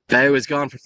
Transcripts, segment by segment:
Bao is gone for.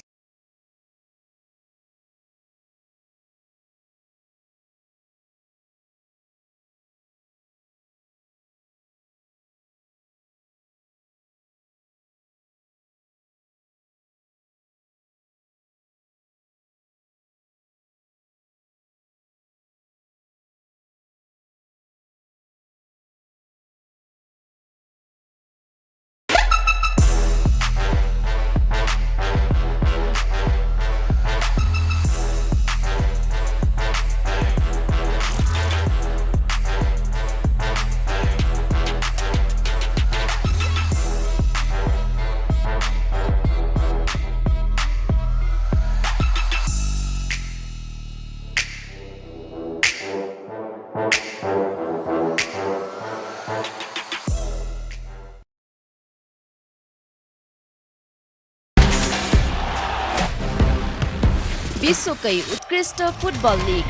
विश्वकै उत्कृष्ट football league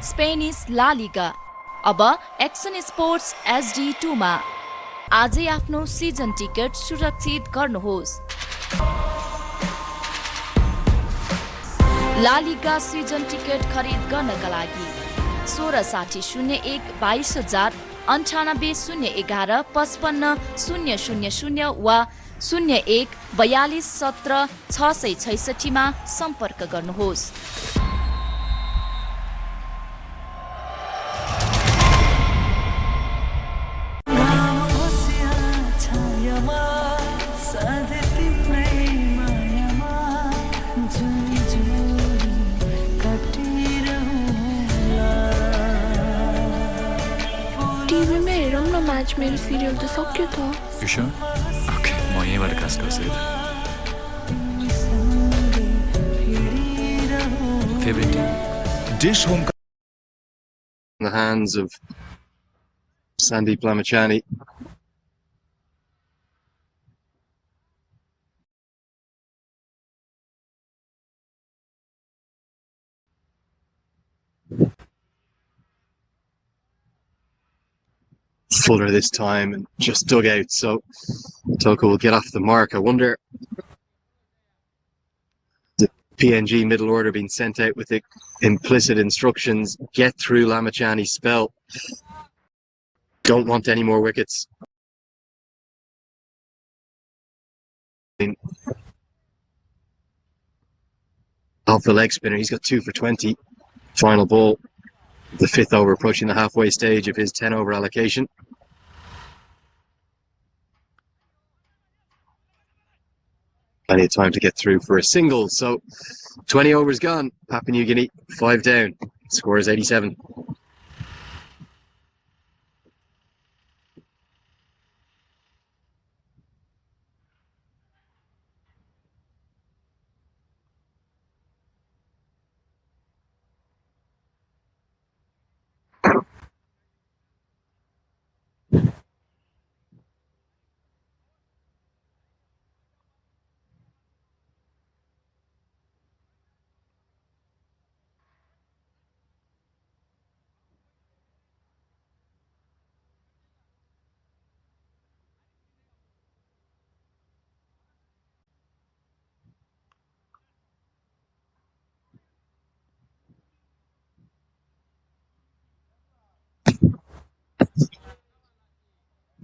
Spanish La लिगा अब एक्सन स्पोर्ट्स HD2 मा आजै आफ्नो सिजन टिकट सुरक्षित गर्नुहोस्। ला लिगा सिजन टिकट खरिद गर्नका लागि 166001 22000 9801 55 000 वा 01 42 17 666 मा सम्पर्क गर्नुहोस्। टिभीमा हेरौँ न म्याच, मेरो सिरियल त सक्यो त। You sure? Okay, म यहीँबाट कास्ट गर्छु है। Favorite team? Dish home in the hands of Sandy Blamachani. Fuller this time and just dug out, so Toko will get off the mark. I wonder, the PNG middle order being sent out with the implicit instructions, get through Lamachani's spell. Don't want any more wickets. Off the leg spinner, he's got 2 for 20. Final ball, the 5th over, approaching the halfway stage of his 10 over allocation. Plenty of time to get through for a single. So 20 overs gone. Papua New Guinea 5 down. Score is 87.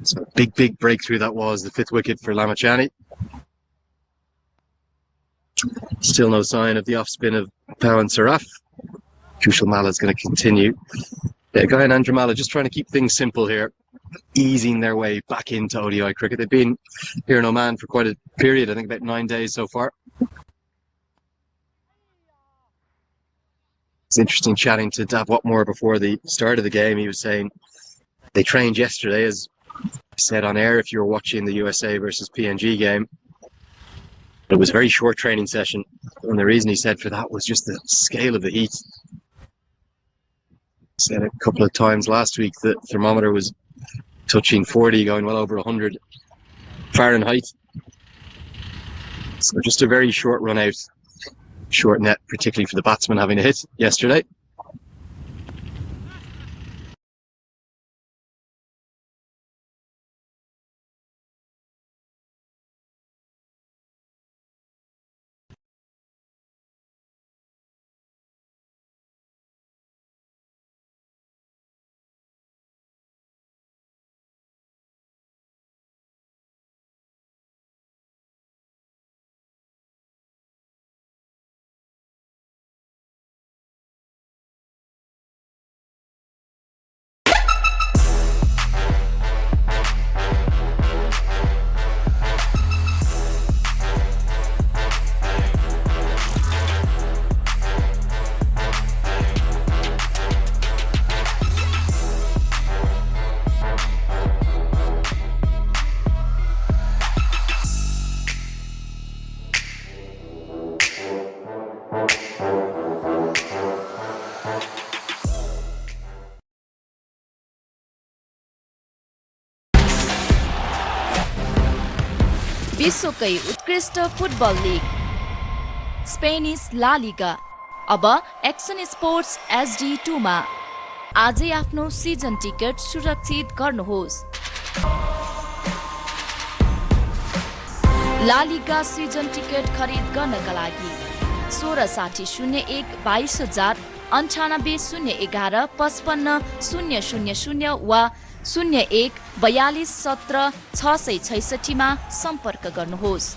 So big breakthrough that was, the 5th wicket for Lamachani. Still no sign of the off spin of Pau and Saraf. Kushal Mala is going to continue. Yeah, Guy and Andrew Mala just trying to keep things simple here, easing their way back into ODI cricket. They've been here in Oman for quite a period, I think about 9 days so far. It's interesting chatting to Dav Watmore before the start of the game. He was saying they trained yesterday, as I said on air if you were watching the USA versus PNG game. It was a very short training session, and the reason he said for that was just the scale of the heat. He said a couple of times last week the thermometer was touching 40, going well over 100 Fahrenheit. So just a very short run out, short net, particularly for the batsman having a hit yesterday. विश्वकै उत्कृष्ट football league Spanish ला लिगा अब action sports HD 2 मा आजै आफ्नो season ticket सुरक्षित गर्नुहोस्। ला लिगा season ticket खरिद गर्नका लागि 1660-1 9801550055 वा 0142170666 मा सम्पर्क गर्नुहोस्।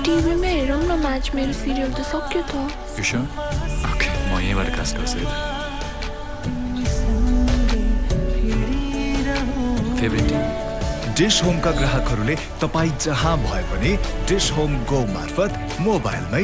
टिभीमा हेरौँ न म्याच, मेरो सिरियल त सक्यो त। You sure? Okay, म यहीँबाट कास्ट गर्छु है त। Favourite Tim? डिश होमका ग्राहकहरूले तपाईँ जहाँ भए पनि डिश होम गो मार्फत मोबाइलमै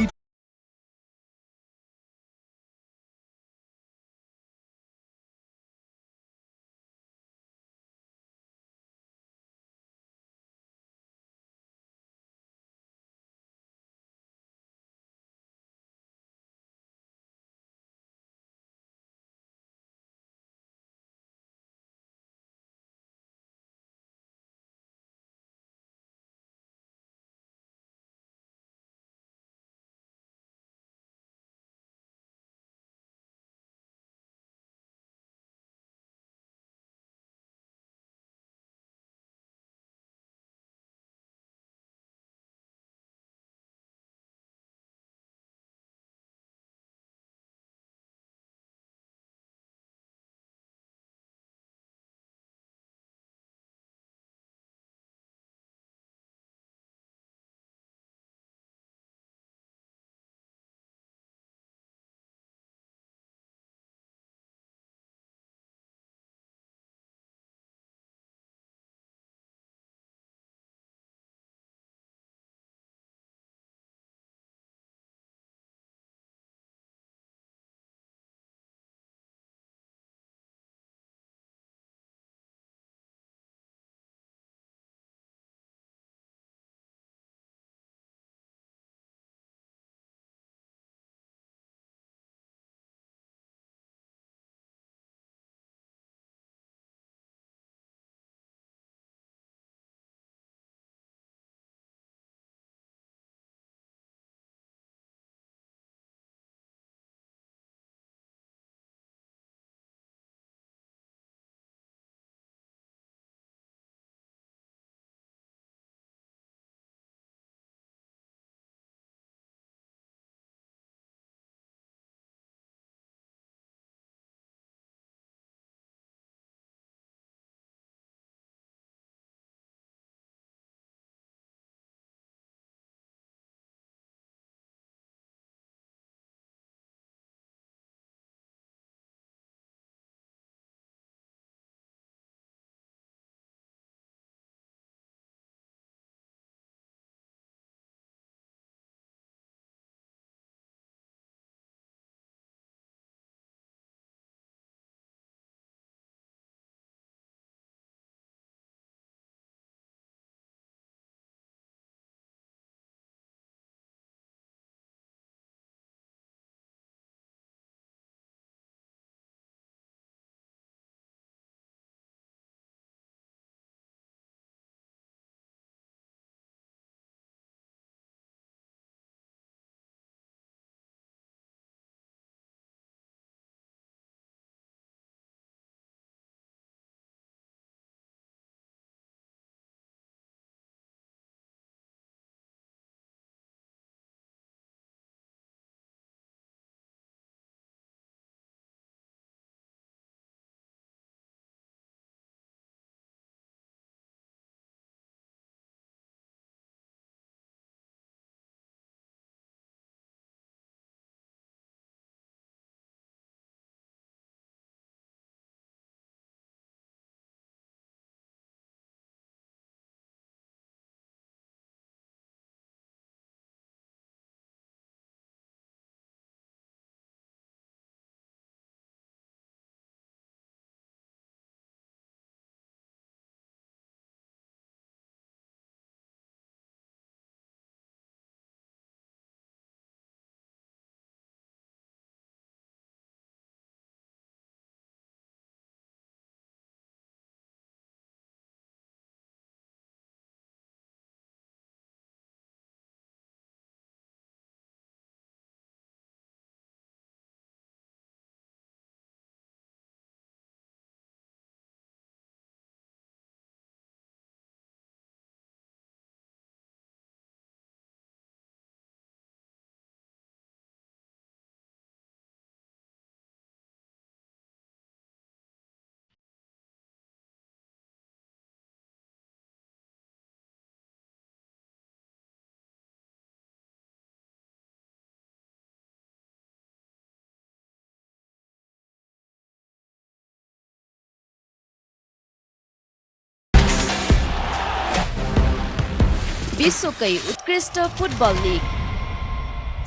विश्वकै उत्कृष्ट फुटबल लिग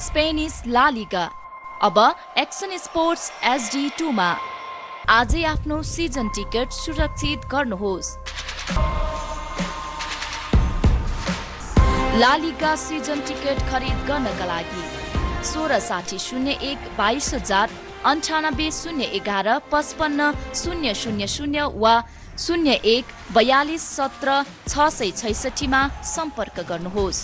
स्पेनिस ला लिगा अब एक्सन स्पोर्ट्स HD 2 मा आजै आफ्नो सिजन टिकट सुरक्षित गर्नुहोस्। ला लिगा सिजन टिकट खरिद गर्नका लागि 166001 वा 0142170666 मा सम्पर्क गर्नुहोस्।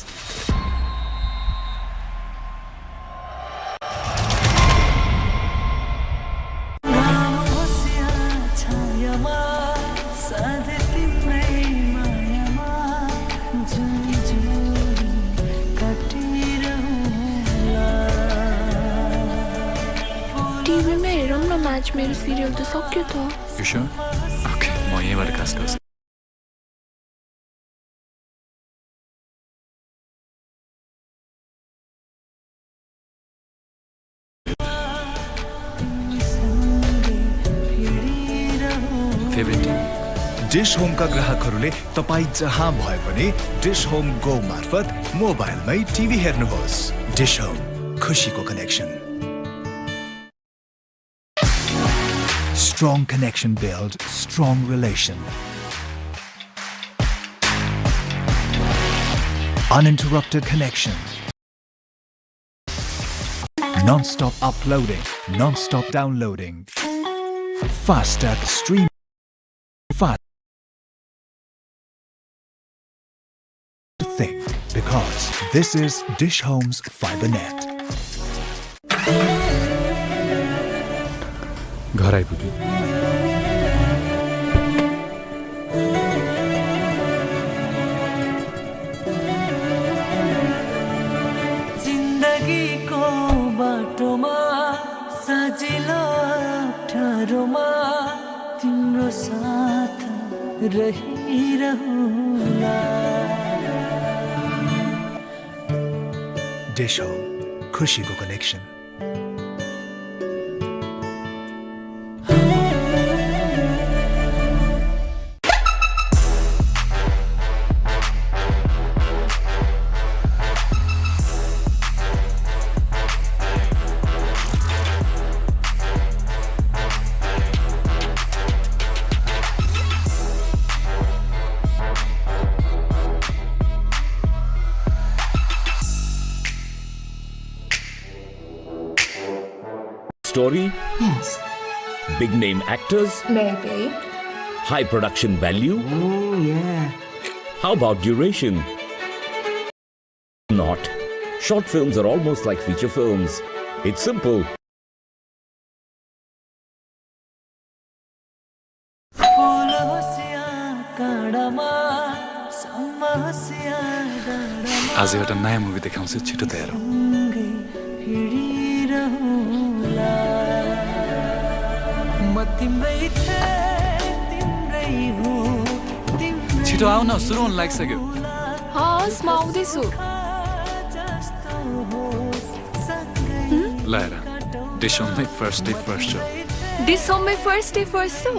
टिभीमा हेरौँ न म्याच, मेरो सिरियल त सक्यो त। You sure? Okay, म यहीँबाट कास्ट गर्छु। Favourite Tim? डिश होमका ग्राहकहरूले तपाईँ जहाँ भए पनि डिश होम गो मार्फत मोबाइलमै टिभी हेर्नुहोस्। डिश होम, खुसीको connection. Strong connection build strong relation. Uninterrupted connection. Non-stop uploading, non-stop downloading. Faster stream. Fast thing, because this is Dish Home's FiberNet. घर आइपुग्यो। जिन्दगीको बाटोमा सजिलो अप्ठ्यारोमा तिम्रो साथ रहिरहुला। Dish Home, खुशीको connection. Story? Yes. Big name actors? Maybe. High production value? Oh, yeah. How about duration? Not. Short films are almost like feature films. It's simple. आज एउटा नयाँ मुभी देखाउँछु, छिटो तयार हो। छिटो आऊ न, सुरु हुन लागिसक्यो। हस्, म आउँदैछु। ल हेर, डिश होममै first day first show. Dish होममै फर्स्ट डे फर्स्ट सो।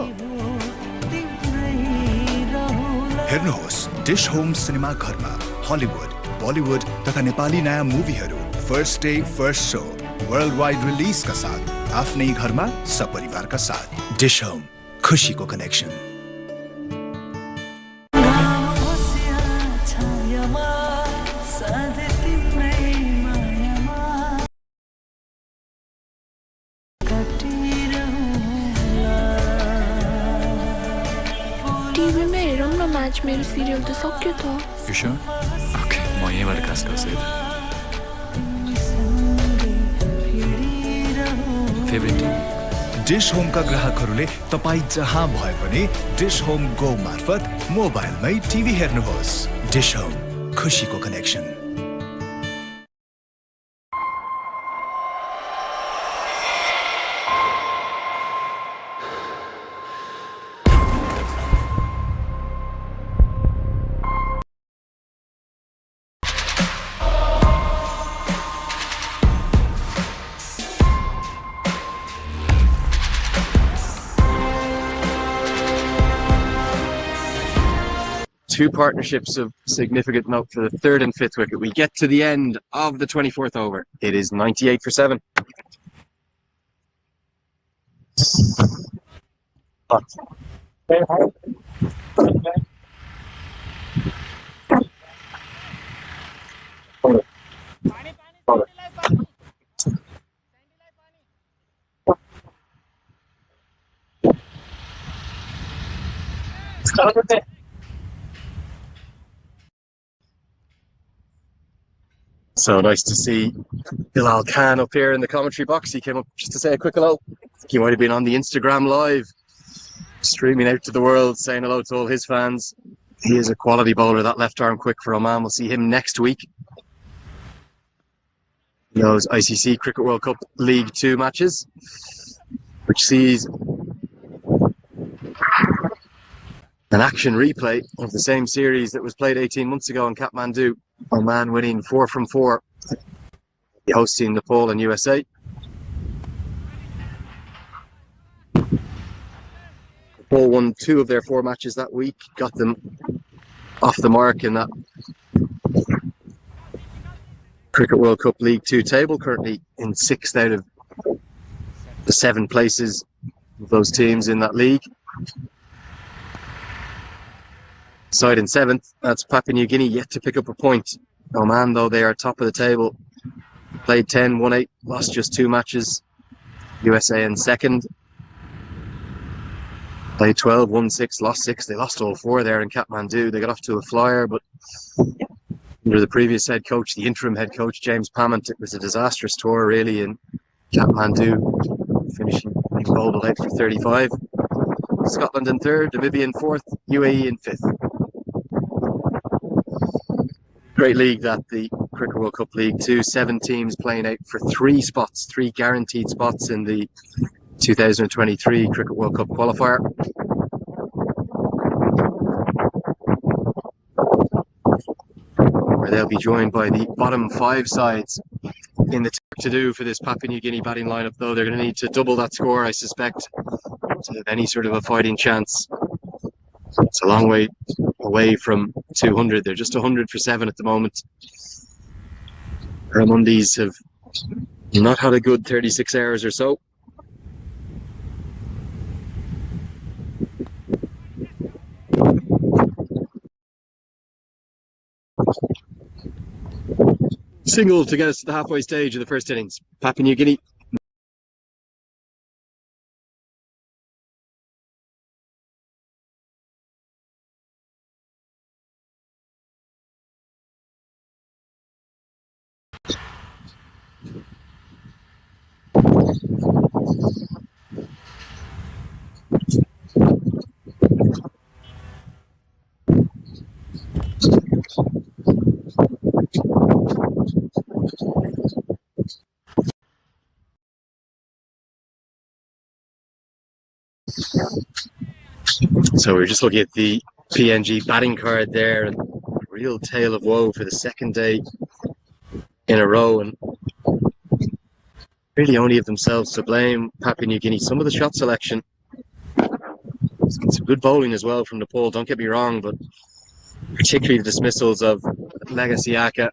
हेर्नुहोस् डिश होम सिनेमा घरमा हलिउड, बलिउड तथा नेपाली नयाँ मुभीहरू first day first show world wide रिलिजका साथ आफ्नै घरमा सपरिवारका साथ। डिश होम, खुशीको कनेक्सन। टिभीमा हेरौँ न म्याच, मेरो सिरियल त सक्यो त। You sure? Okay, म यहीँबाट कास्ट गर्छु। Favourite Tim? डिश होमका ग्राहकहरूले तपाईँ जहाँ भए पनि डिश होम गो मार्फत मोबाइलमै टिभी हेर्नुहोस्। डिश होम, खुशीको connection. two partnerships of significant note for the third and fifth wicket. We get to the end of the 24th over. It is 98 for 7. So nice to see Bilal Khan up here in the commentary box. He came up just to say a quick hello. He might have been on the Instagram live, streaming out to the world, saying hello to all his fans. He is a quality bowler, that left arm quick for Oman. We'll see him next week. Those ICC Cricket World Cup League 2 matches, which sees an action replay of the same series that was played 18 months ago in Kathmandu. Oman winning 4 from 4, hosting Nepal and USA. Nepal won 2 of their 4 matches that week, got them off the mark in that Cricket World Cup League 2 table, currently in 6th out of the 7 places of those teams in that league. Side in 7th, that's Papua New Guinea, yet to pick up a point. Oman, though, they are top of the table. Played 10, won 8, lost just 2 matches. USA in 2nd. Played 12, won 6, lost 6. They lost all 4 there in Kathmandu. They got off to a flyer, but under the previous head coach, the interim head coach, James Pamment, it was a disastrous tour, really, in Kathmandu, finishing bowled out for 35. Scotland in 3rd, Namibia in 4th, UAE in 5th. Great league, that, the Cricket World Cup League 2. 7 teams playing out for 3 spots, 3 guaranteed spots in the 2023 Cricket World Cup qualifier. Where they'll be joined by the bottom 5 sides in the to-do for this Papua New Guinea batting lineup, though. They're going to need to double that score, I suspect, to have any sort of a fighting chance. It's a long way away from 200. They're just 100 for 7 at the moment. Ramundis have not had a good 36 hours or so. Single to get us to the halfway stage of the first innings. Papua New Guinea. So we're just looking at the PNG batting card there, and real tale of woe for the second day in a row, and really only of themselves to blame. Papua New Guinea, some of the shot selection, some good bowling as well from Nepal, don't get me wrong, but particularly the dismissals of Legasiaka.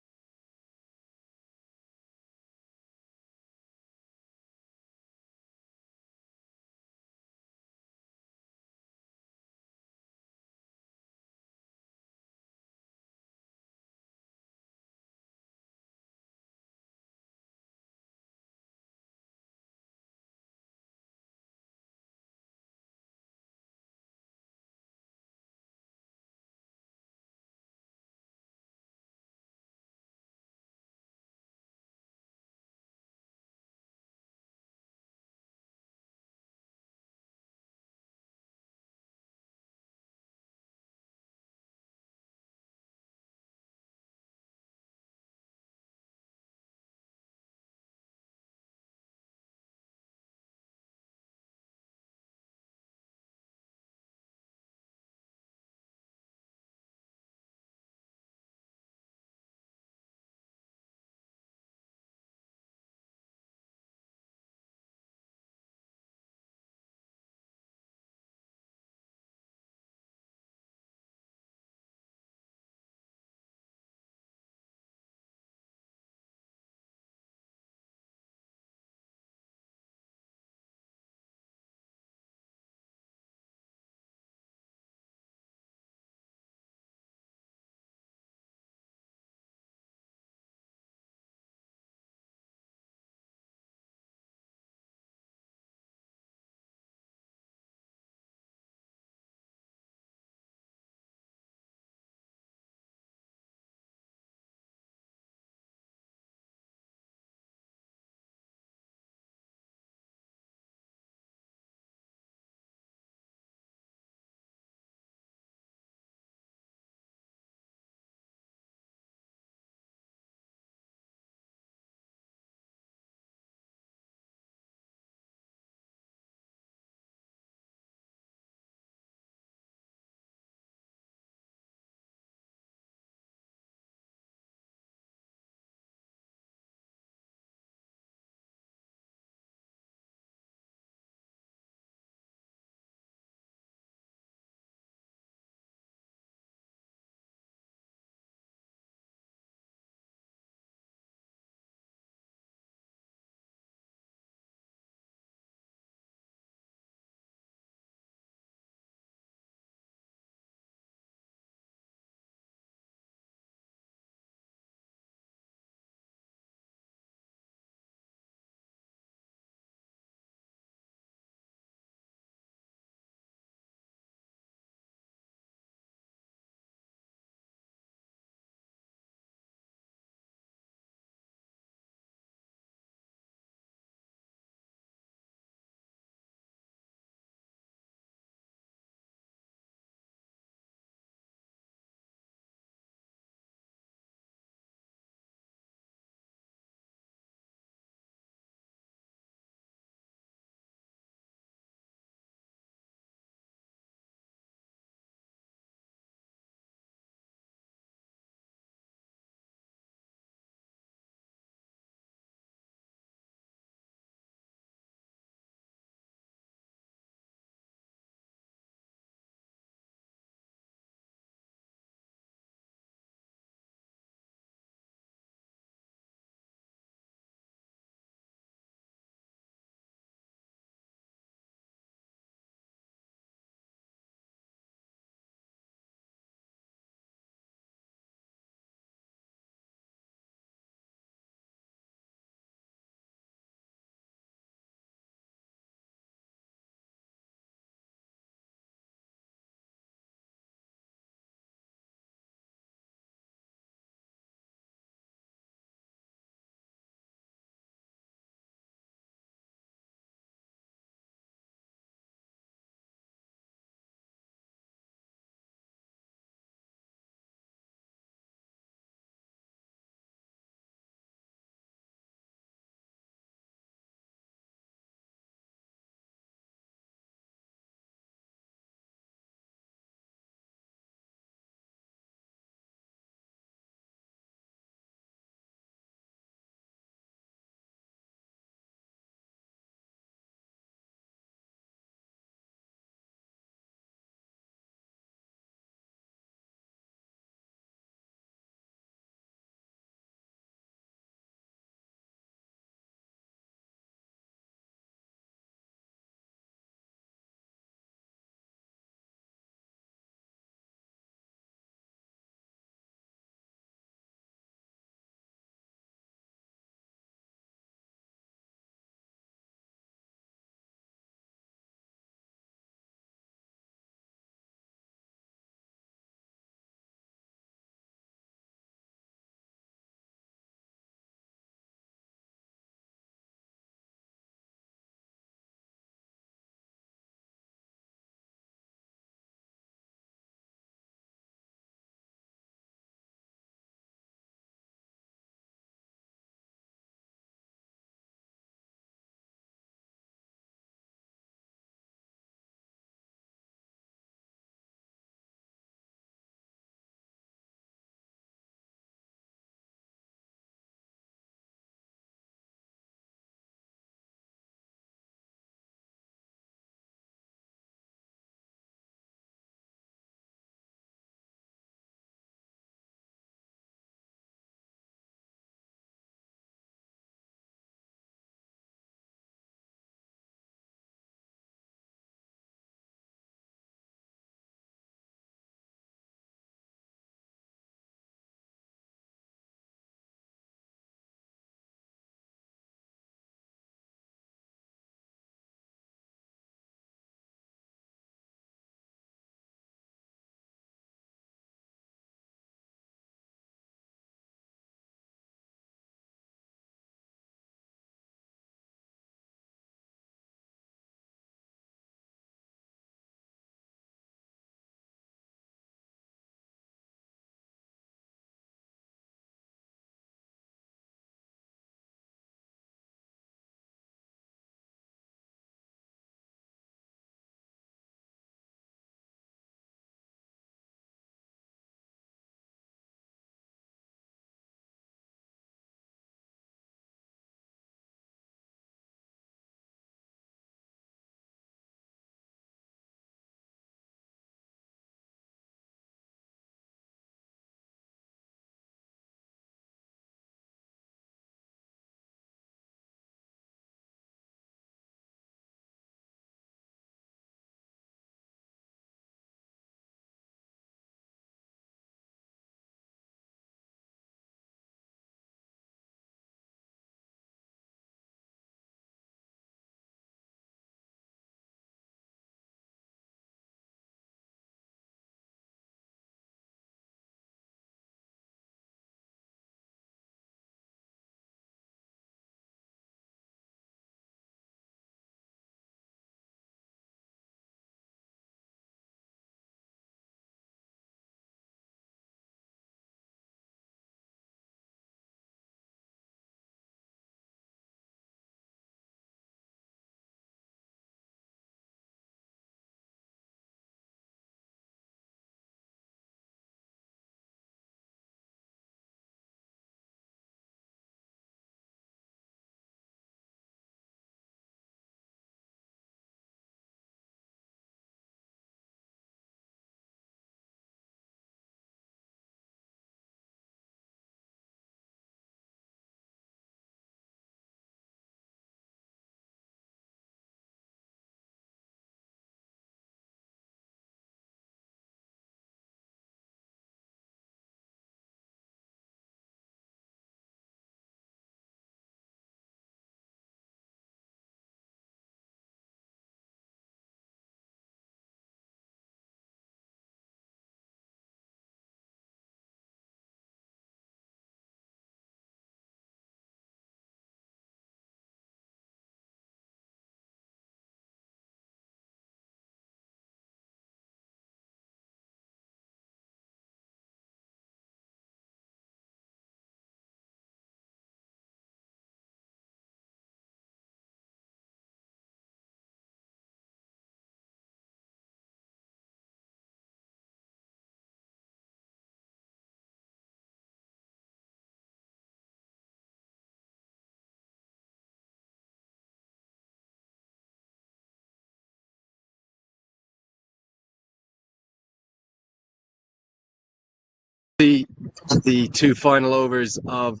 the two final overs of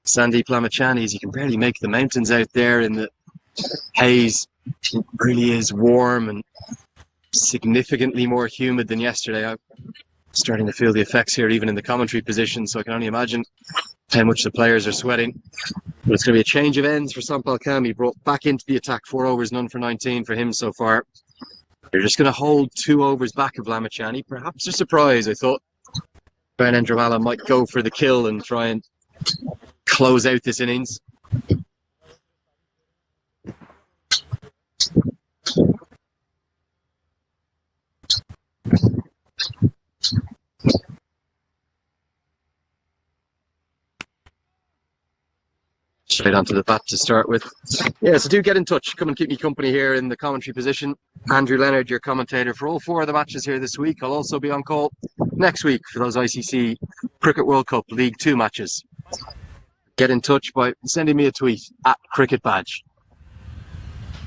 Sandeep Lamachani's. You can barely make the mountains out there in the haze. It really is warm and significantly more humid than yesterday. I'm starting to feel the effects here even in the commentary position, so I can only imagine how much the players are sweating. But it's going to be a change of ends for Sampal Kami, brought back into the attack. 4 overs, none for 19 for him so far. They're just going to hold 2 overs back of Lamachani. Perhaps a surprise, I thought. Brian Endramala might go for the kill and try and close out this innings. Straight onto the bat to start with. Yeah, so do get in touch. Come and keep me company here in the commentary position. Andrew Leonard, your commentator for all 4 of the matches here this week. I'll also be on call next week for those ICC Cricket World Cup League 2 matches. Get in touch by sending me a tweet at Cricket Badge.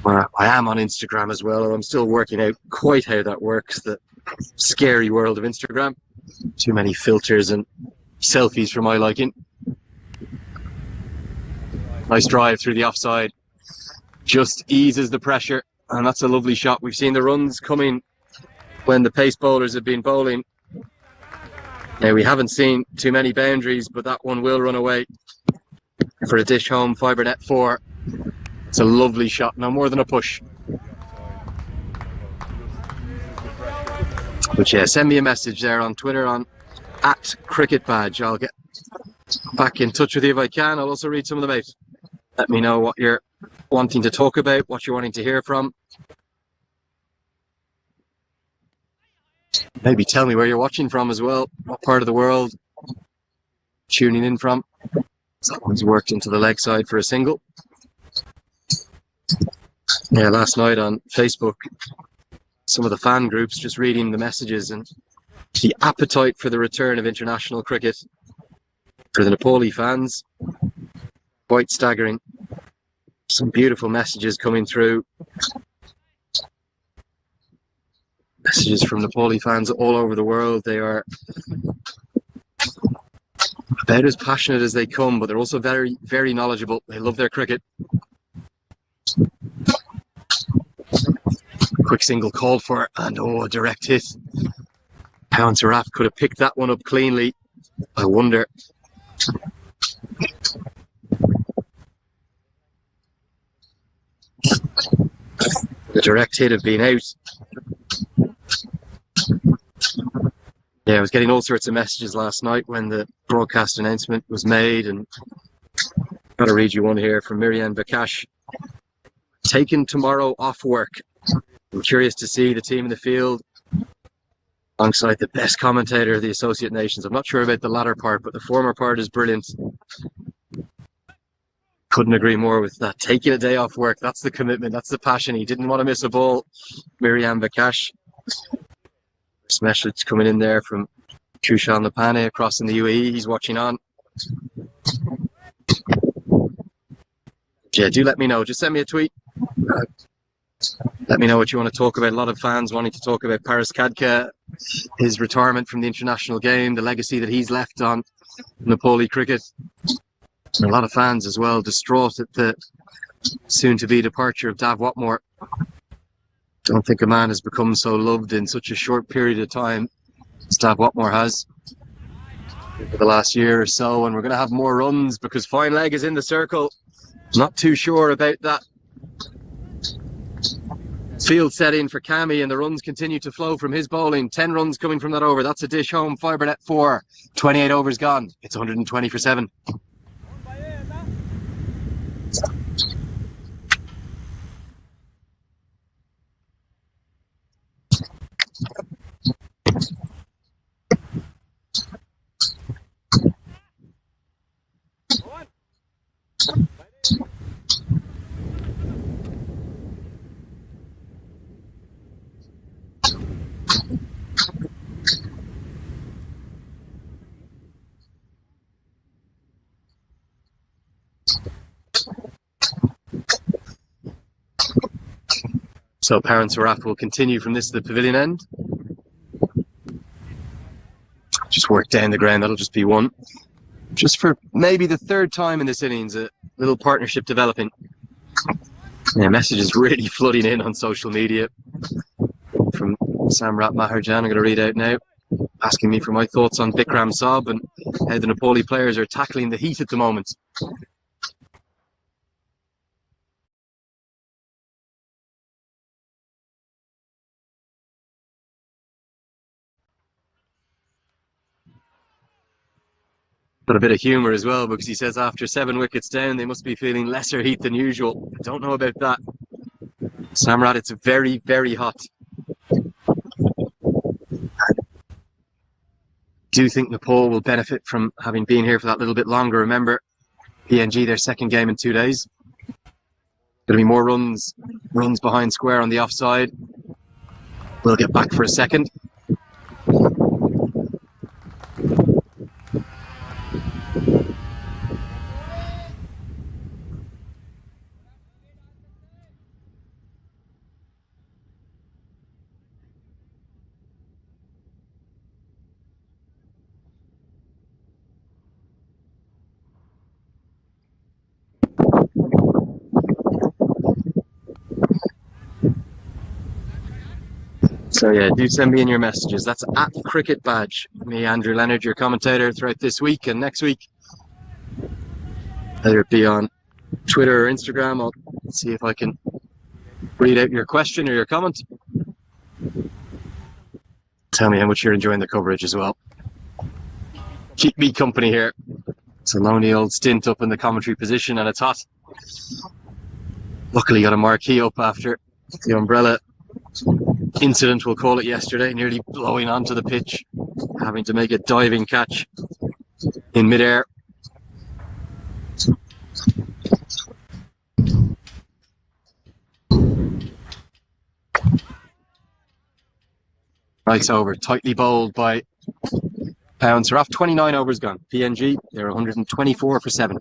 Where I am on Instagram as well, and I'm still working out quite how that works. The scary world of Instagram. Too many filters and selfies for my liking. Nice drive through the offside. Just eases the pressure, and that's a lovely shot. We've seen the runs coming when the pace bowlers have been bowling. Now, we haven't seen too many boundaries, but that one will run away for a dish home, fibre net 4. It's a lovely shot, no more than a push. But yeah, send me a message there on Twitter on @CricketBadge. I'll get back in touch with you if I can. I'll also read some of them out. Let me know what you're wanting to talk about, what you're wanting to hear from. Maybe tell me where you're watching from as well, what part of the world tuning in from. Someone's worked into the leg side for a single. Yeah, last night on Facebook, some of the fan groups just reading the messages, and the appetite for the return of international cricket for the Nepali fans, quite staggering. Some beautiful messages coming through. Messages from Nepali fans all over the world. They are about as passionate as they come, but they're also very, very knowledgeable. They love their cricket. Quick single called for, and a direct hit. Pounce Araf could have picked that one up cleanly. I wonder. The direct hit have been out. Yeah, I was getting all sorts of messages last night when the broadcast announcement was made, and I've got to read you one here from Miriam Bakash. Taken tomorrow off work. I'm curious to see the team in the field alongside the best commentator of the Associate Nations. I'm not sure about the latter part, but the former part is brilliant. Couldn't agree more with that. Taking a day off work, that's the commitment, that's the passion. He didn't want to miss a ball. Miriam Bakash. This message coming in there from Kushal Napane across in the UAE. He's watching on. Yeah, do let me know. Just send me a tweet. Let me know what you want to talk about. A lot of fans wanting to talk about Paris Khadka, his retirement from the international game, the legacy that he's left on Nepali cricket. And a lot of fans as well distraught at the soon-to-be departure of Dav Watmore. Don't think a man has become so loved in such a short period of time as Dav Watmore has for the last year or so. And we're going to have more runs because Fine Leg is in the circle. Not too sure about that field set in for Kami, and the runs continue to flow from his bowling. 10 runs coming from that over. That's a dish home, fibre net 4. 28 overs gone. It's 120 for 7. So Parent Saraf will continue from this to the pavilion end. Just Nice work down the ground. That'll just be one. Just for maybe the third time in this innings, a little partnership developing. Yeah, messages really flooding in on social media from Samrat Maharjan. I'm going to read out now, asking me for my thoughts on Bikram Saab and how the Nepali players are tackling the heat at the moment. But a bit of humour as well, because he says after 7 wickets down, they must be feeling lesser heat than usual. I don't know about that. Samrat, it's very, very hot. I do think Nepal will benefit from having been here for that little bit longer. Remember, PNG, their second game in 2 days. Going to be more runs behind square on the offside. We'll get back for a second. So yeah, do send me in your messages. That's at Cricket Badge. Me, Andrew Leonard, your commentator throughout this week and next week. Whether it be on Twitter or Instagram, I'll see if I can read out your question or your comment. Tell me how much you're enjoying the coverage as well. Keep me company here. It's a lonely old stint up in the commentary position and it's hot. Luckily got a marquee up after the umbrella incident, we'll call it, yesterday, nearly blowing onto the pitch, having to make a diving catch in midair. Nice over, tightly bowled by Pounds. They're off 29 overs gone. PNG, they're 124 for 7.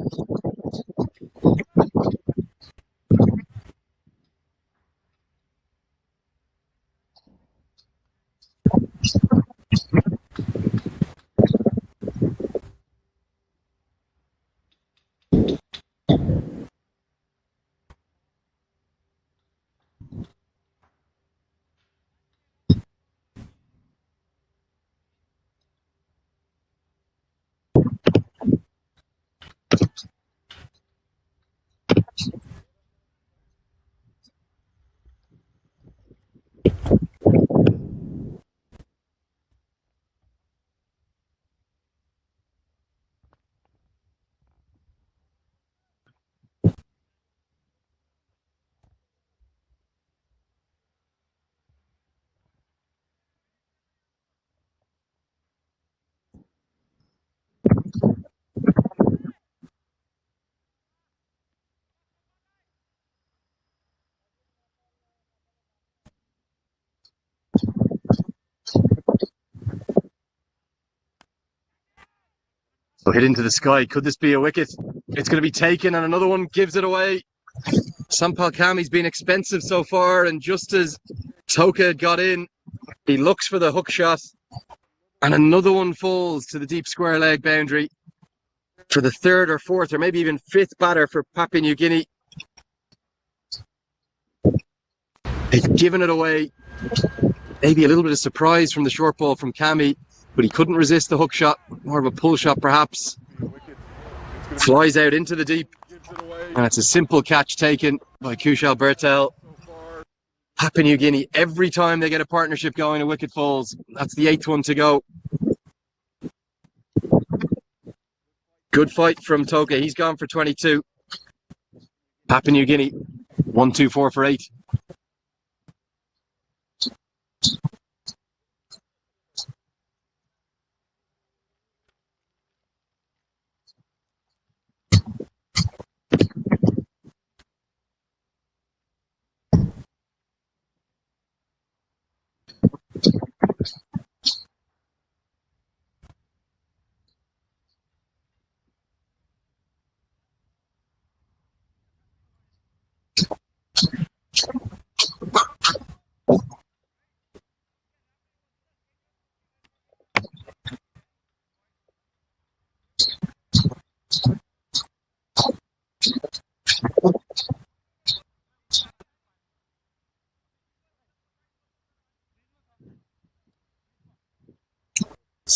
So hit into the sky. Could this be a wicket? It's going to be taken, and another one gives it away. Sampal Kami's been expensive so far, and just as Toka had got in, he looks for the hook shot, and another one falls to the deep square leg boundary for the third or fourth or maybe even fifth batter for Papua New Guinea. He's given it away. Maybe a little bit of surprise from the short ball from Kami, but he couldn't resist the hook shot. More of a pull shot perhaps. Flies out into the deep, and it's a simple catch taken by Kushal Bertel. Papua New Guinea, every time they get a partnership going, a wicket falls. That's the 8th one to go. Good fight from Toka. He's gone for 22. Papua New Guinea, 1-2-4 for 8.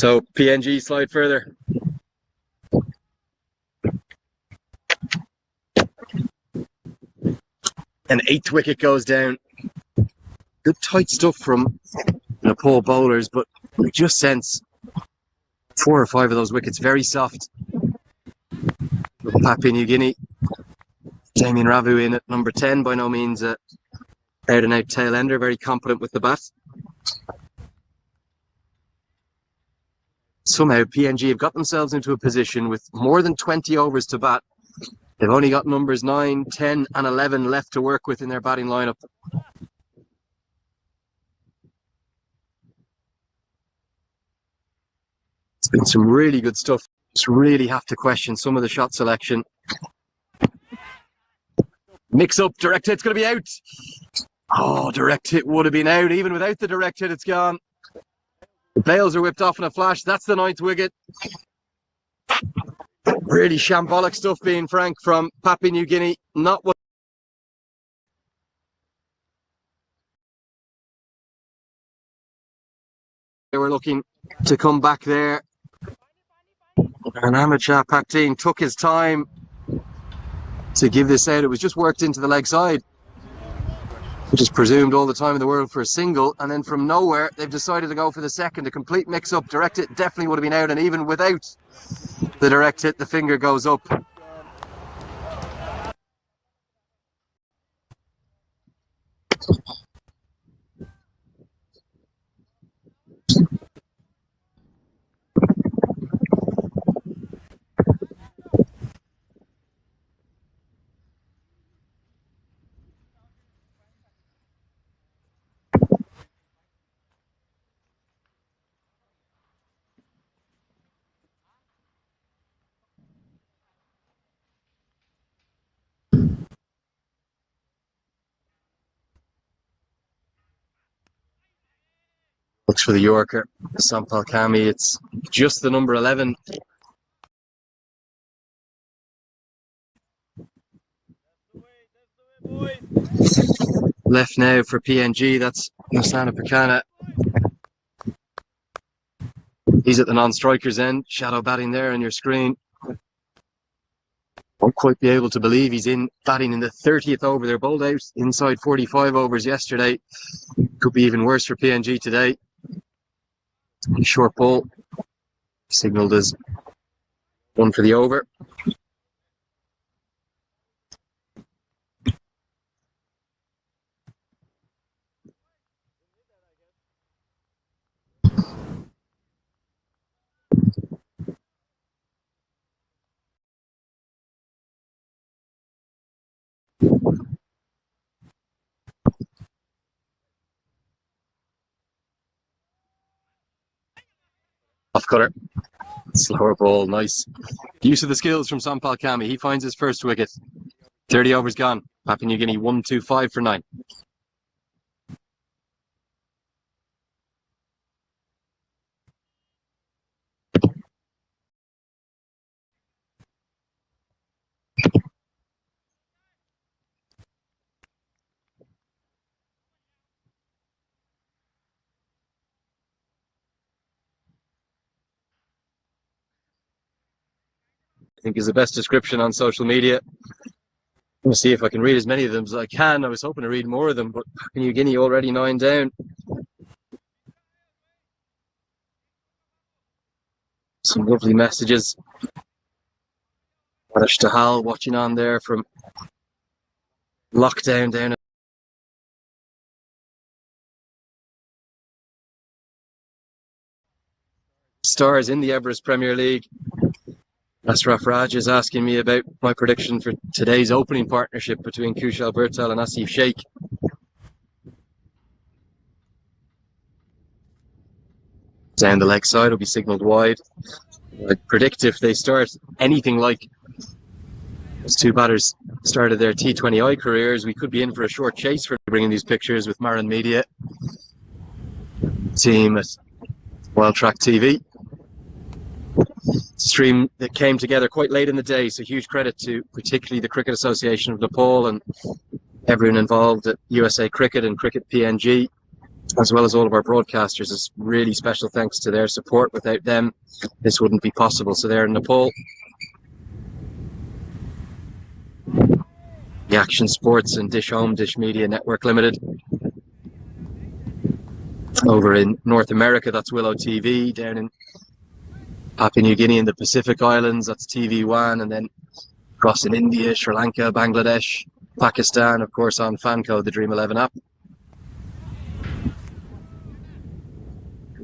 So PNG slide further. An 8th wicket goes down. Good tight stuff from Nepal bowlers, but we just sense 4 or 5 of those wickets very soft. Papua New Guinea. Damien Ravu in at number 10, by no means a out and out tail ender, very competent with the bat. Somehow PNG have got themselves into a position with more than 20 overs to bat. They've only got numbers 9, 10 and 11 left to work with in their batting lineup. It's been some really good stuff. Just really have to question some of the shot selection. Mix up, direct hit's going to be out. Oh, direct hit would have been out. Even without the direct hit, it's gone. The bails are whipped off in a flash. That's the 9th wicket. Really shambolic stuff, being frank, from Papua New Guinea. Not what they were looking to come back there. And Amacha Pakteen took his time to give this out. It was just worked into the leg side, which is presumed all the time in the world for a single, and then from nowhere they've decided to go for the second. A complete mix-up. Direct hit definitely would have been out, and even without the direct hit, the finger goes up. Looks for the Yorker, Sampal Kami. It's just the number 11. Left now for PNG, that's Nosana Pakana. He's at the non-strikers end, shadow batting there on your screen. Won't quite be able to believe he's in batting in the 30th over. They're bowled out inside 45 overs yesterday. Could be even worse for PNG today. Short ball, signalled as one for the over. Off cutter. Slower ball, nice. Use of the skills from Sampal Kami. He finds his first wicket. 30 overs gone. Papua New Guinea 1-2-5 for 9. I think is the best description on social media. I'm going to see if I can read as many of them as I can. I was hoping to read more of them, but Papua New Guinea already 9 down. Some lovely messages. Manish Tahal watching on there from lockdown down. Stars in the Everest Premier League. Ashraf Raj is asking me about my prediction for today's opening partnership between Kushal Bertal and Asif Sheikh. Down the leg side will be signalled wide. I predict if they start anything like those two batters started their T20I careers, we could be in for a short chase for bringing these pictures with Marin Media team at Wild Track TV. Stream that came together quite late in the day, so huge credit to particularly the Cricket Association of Nepal and everyone involved at USA Cricket and Cricket PNG. as well as all of our broadcasters. It's really special thanks to their support. Without them, this wouldn't be possible. So they're in Nepal. The Action Sports and Dish Home, Dish Media Network Limited. Over in North America, that's Willow TV. Down in Papua New Guinea and the Pacific Islands, that's TV1. And then across in India, Sri Lanka, Bangladesh, Pakistan, of course, on Fanco, the Dream 11 app.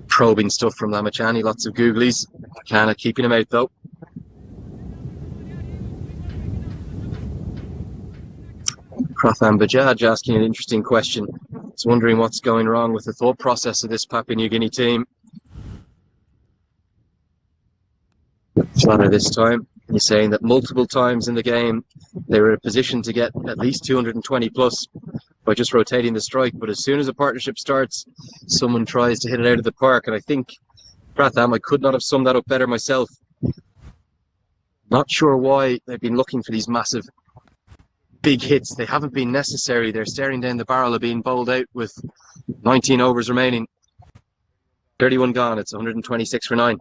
Probing stuff from Lamachani, lots of googlies. Kind of keeping him out though. Pratham Bajaj asking an interesting question. He's wondering what's going wrong with the thought process of this Papua New Guinea team. Flanner this time. He's saying that multiple times in the game they were in a position to get at least 220 plus by just rotating the strike, but as soon as a partnership starts, someone tries to hit it out of the park. And I think, Pratham, I could not have summed that up better myself. Not sure why they've been looking for these massive big hits. They haven't been necessary. They're staring down the barrel of being bowled out with 19 overs remaining. 31 gone. It's 126 for 9.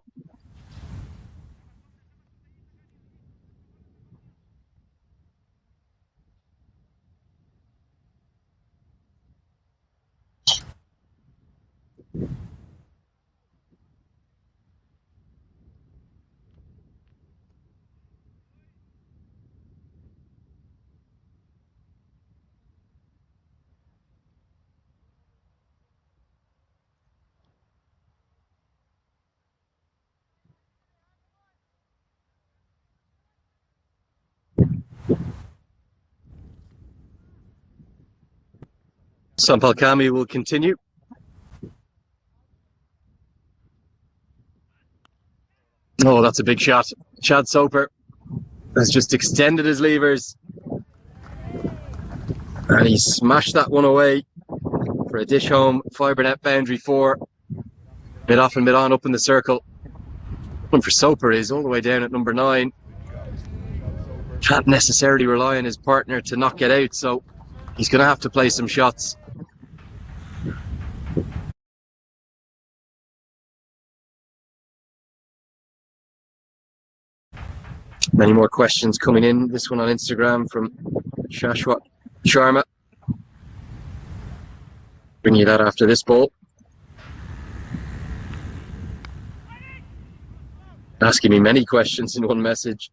Sampal Kami will continue. Oh, that's a big shot. Chad Soper has just extended his levers. And he smashed that one away for a Dish Home fibre net boundary 4. Mid off and mid on up in the circle. One for Soper is all the way down at number 9. Can't necessarily rely on his partner to not get out, so he's going to have to play some shots. Many more questions coming in. This one on Instagram from Shashwat Sharma. Bring you that after this ball. Asking me many questions in one message.